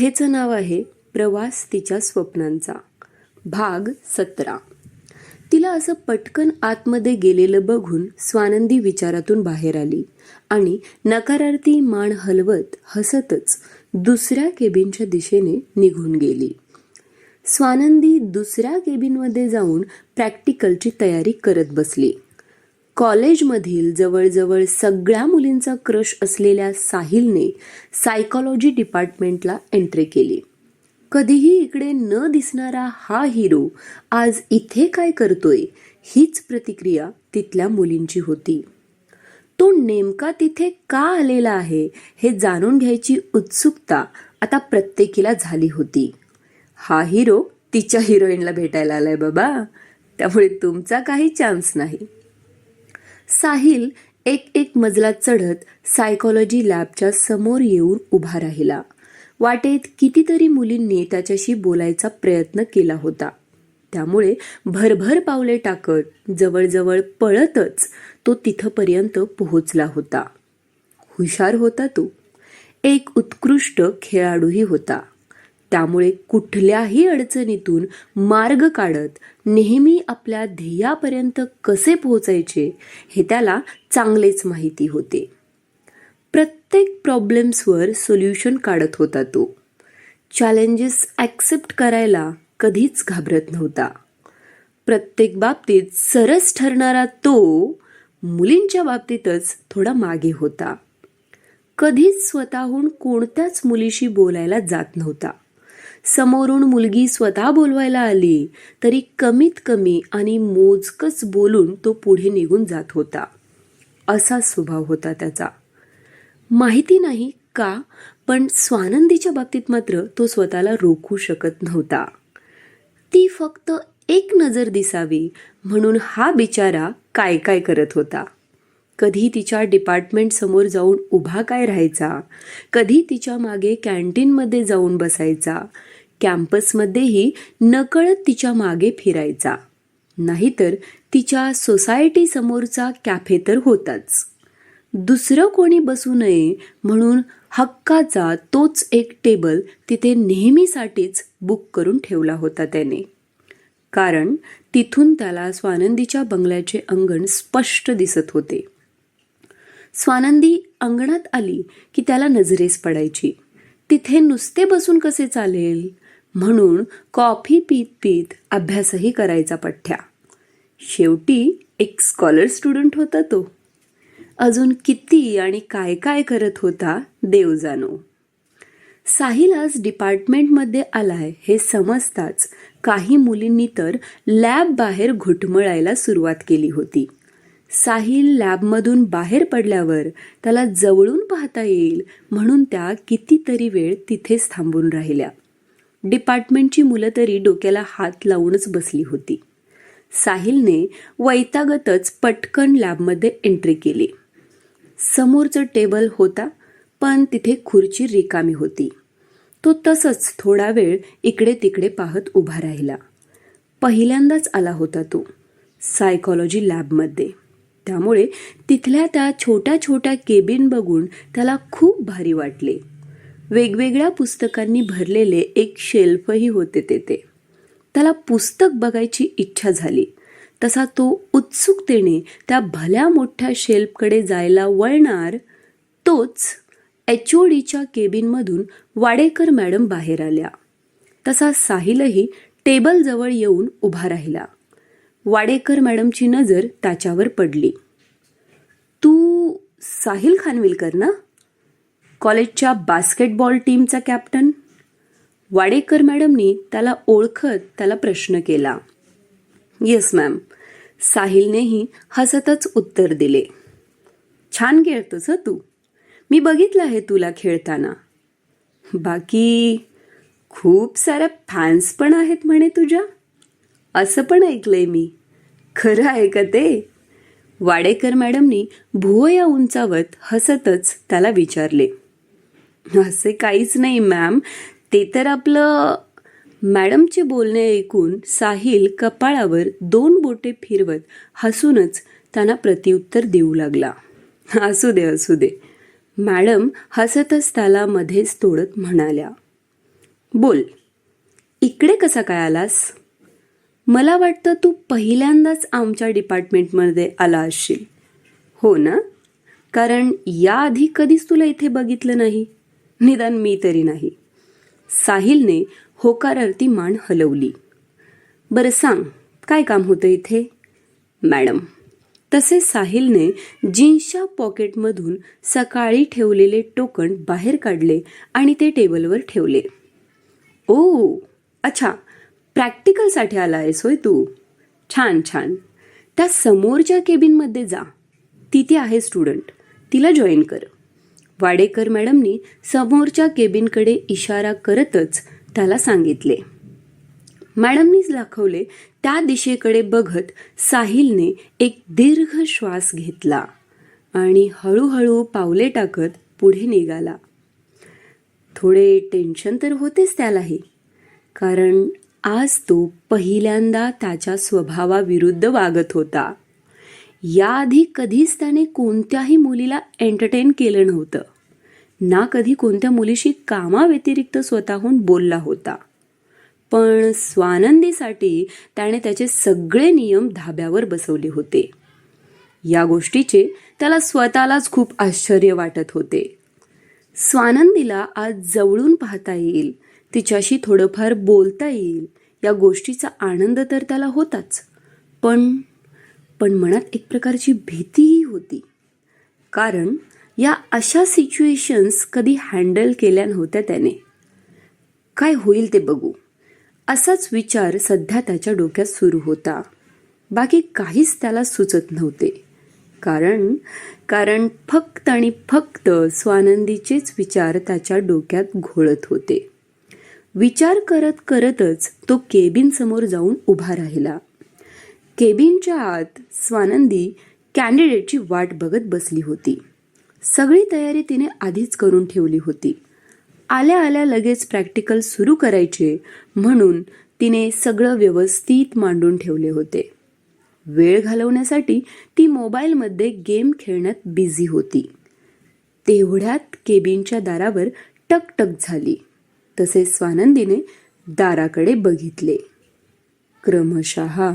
कथेचं नाव आहे प्रवास तिच्या स्वप्नांचा, भाग 17. तिला असं पटकन आतमध्ये गेलेलं बघून स्वानंदी विचारातून बाहेर आली आणि नकारार्थी मान हलवत हसतच दुसऱ्या केबिनच्या दिशेने निघून गेली. स्वानंदी दुसऱ्या केबिनमध्ये जाऊन प्रॅक्टिकलची तयारी करत बसली. कॉलेजमधील जवळजवळ सगळ्या मुलींचा क्रश असलेल्या साहिलने सायकॉलॉजी डिपार्टमेंटला एंट्री केली. कधीही इकडे न दिसणारा हा हिरो आज इथे काय करतोय, हीच प्रतिक्रिया तिथल्या मुलींची होती. तो नेमका तिथे का आलेला आहे हे जाणून घ्यायची उत्सुकता आता प्रत्येकीला झाली होती. हा हिरो तिच्या हिरोईनला भेटायला आलाय बाबा, त्यामुळे तुमचा काही चान्स नाही. साहिल एक मजला चढत सायकॉलॉजी लॅबच्या समोर येऊन उभा राहिला. वाटेत कितीतरी मुलींनी त्याच्याशी बोलायचा प्रयत्न केला होता, त्यामुळे भरभर पावले टाकत जवळजवळ पळतच तो तिथपर्यंत पोहोचला होता. हुशार होता तो, एक उत्कृष्ट खेळाडूही होता, त्यामुळे कुठल्याही अडचणीतून मार्ग काढत नेहमी आपल्या ध्येयापर्यंत कसे पोहोचायचे हे त्याला चांगलेच माहिती होते. प्रत्येक प्रॉब्लेम्सवर सोल्युशन काढत होता तो. चॅलेंजेस ॲक्सेप्ट करायला कधीच घाबरत नव्हता. प्रत्येक बाबतीत सरस ठरणारा तो मुलींच्या बाबतीतच थोडा मागे होता. कधीच स्वतःहून कोणत्याच मुलीशी बोलायला जात नव्हता. समोरून मुलगी स्वतः बोलवायला आली तरी कमीत कमी आणि मोजकच बोलून तो पुढे निघून जात होता. असा स्वभाव होता त्याचा. माहिती नाही का, पण स्वानंदीच्या बाबतीत मात्र तो स्वतःला रोखू शकत नव्हता. ती फक्त एक नजर दिसावी म्हणून हा बिचारा काय काय करत होता. कधी तिच्या डिपार्टमेंट समोर जाऊन उभा काय राहायचा, कधी तिच्या मागे कॅन्टीनमध्ये जाऊन बसायचा, कॅम्पसमध्येही नकळत तिच्या मागे फिरायचा. नाहीतर तिच्या सोसायटी समोरचा कॅफे तर होताच. दुसरं कोणी बसू नये म्हणून हक्काचा तोच एक टेबल तिथे नेहमीसाठीच बुक करून ठेवला होता त्याने. कारण तिथून त्याला स्वानंदीच्या बंगल्याचे अंगण स्पष्ट दिसत होते. स्वानंदी अंगणात आली की त्याला नजरेस पडायची. तिथे नुसते बसून कसे चालेल म्हणून कॉफी पीत पीत अभ्यासही करायचा पठ्ठ्या. शेवटी एक स्कॉलर स्टुडंट होता तो. अजून किती आणि काय काय करत होता देव जाणो. साहिल आज डिपार्टमेंटमध्ये आलाय हे समजताच काही मुलींनी तर लॅब बाहेर घुटमळायला सुरुवात केली होती. साहिल लॅबमधून बाहेर पडल्यावर त्याला जवळून पाहता येईल म्हणून त्या कितीतरी वेळ तिथेच थांबून राहिल्या. डिपार्टमेंटची मुलं तरी डोक्याला हात लावूनच बसली होती. साहिलने वैतागतच पटकन लॅबमध्ये एंट्री केली. समोरचं टेबल होता, पण तिथे खुर्ची रिकामी होती. तो तसंच थोडा वेळ इकडे तिकडे पाहत उभा राहिला. पहिल्यांदाच आला होता तो सायकॉलॉजी लॅबमध्ये, त्यामुळे तिथल्या त्या छोट्या छोट्या केबिन बघून त्याला खूप भारी वाटले. वेगवेगळ्या पुस्तकांनी भरलेले एक शेल्फही होते तेथे. त्याला पुस्तक बघायची इच्छा झाली तसा तो उत्सुकतेने त्या भल्या मोठ्या शेल्फकडे जायला वळणार तोच HODच्या केबिनमधून वाडेकर मॅडम बाहेर आल्या. तसा साहिलही टेबलजवळ येऊन उभा राहिला. वाडेकर मॅडमची नजर त्याच्यावर पडली. तू साहिल खानविलकर ना, कॉलेजच्या बास्केटबॉल टीमचा कॅप्टन? वाडेकर मॅडमनी त्याला ओळखत त्याला प्रश्न केला. येस मॅम, साहिलनेही हसतच उत्तर दिले. छान खेळतोस हं तू, मी बघितलं आहे तुला खेळताना. बाकी खूप साऱ्या फॅन्स पण आहेत म्हणे तुझ्या, असं पण ऐकलंय मी, खरं आहे का ते? वाडेकर मॅडमनी भुवया उंचावत हसतच त्याला विचारले. असे काहीच नाही मॅम, ते तर आपलं. मॅडमचे बोलणे ऐकून साहिल कपाळावर 2 बोटे फिरवत हसूनच त्यांना प्रत्युत्तर देऊ लागला. असू दे असू दे. मॅडम हसतच त्याला मध्येच तोडत म्हणाल्या. बोल, इकडे कसा काय आलास? मला वाटतं तू पहिल्यांदाच आमच्या डिपार्टमेंटमध्ये आला असशील, हो ना? कारण याआधी कधीच तुला इथे बघितलं नाही, निदान मी तरी नाही. साहिलने होकारार्थी मान हलवली. बरं सांग, काय काम होतं इथे? मॅडम. तसे साहिलने जीन्सच्या पॉकेटमधून सकाळी ठेवलेले टोकन बाहेर काढले आणि ते टेबलवर ठेवले. ओ, अच्छा, प्रॅक्टिकलसाठी आला आहेस होय तू? छान छान. त्या समोरच्या केबिनमध्ये जा, तिथे आहे स्टुडंट, तिला जॉईन कर. वाडेकर मॅडमनी समोरच्या केबिनकडे इशारा करतच त्याला सांगितले. मॅडमनीच दाखवले त्या दिशेकडे बघत साहिलने एक दीर्घ श्वास घेतला आणि हळूहळू पावले टाकत पुढे निघाला. थोडे टेन्शन तर होतेच त्यालाही, कारण आज तो पहिल्यांदा त्याच्या स्वभावाविरुद्ध वागत होता. याआधी कधीच त्याने कोणत्याही मुलीला एंटरटेन केलं नव्हतं, ना कधी कोणत्या मुलीशी कामाव्यतिरिक्त स्वतःहून बोलला होता. पण स्वानंदीसाठी त्याने त्याचे सगळे नियम धाब्यावर बसवले होते. या गोष्टीचे त्याला स्वतःलाच खूप आश्चर्य वाटत होते. स्वानंदीला आज जवळून पाहता येईल, तिच्याशी थोडंफार बोलता येईल, या गोष्टीचा आनंद तर त्याला होताच, पण मनात एक प्रकारची भीतीही होती. कारण या अशा सिच्युएशन्स कधी हँडल केल्या नव्हत्या त्याने. काय होईल ते बघू, असाच विचार सध्या त्याच्या डोक्यात सुरू होता. बाकी काहीच त्याला सुचत नव्हते, कारण फक्त आणि फक्त स्वानंदीचेच विचार त्याच्या डोक्यात घोळत होते. विचार करत करतच तो केबिन समोर जाऊन उभा राहिला. केबिनच्या आत स्वानंदी कॅन्डिडेटची वाट बघत बसली होती. सगळी तयारी तिने आधीच करून ठेवली होती. आल्या आल्या लगेच प्रॅक्टिकल सुरू करायचे म्हणून तिने सगळं व्यवस्थित मांडून ठेवले होते. वेळ घालवण्यासाठी ती मोबाईलमध्ये गेम खेळण्यात बिझी होती. तेवढ्यात केबिनच्या दारावर टकटक झाली. तसे स्वानंदीने दाराकडे बघितले. क्रमशः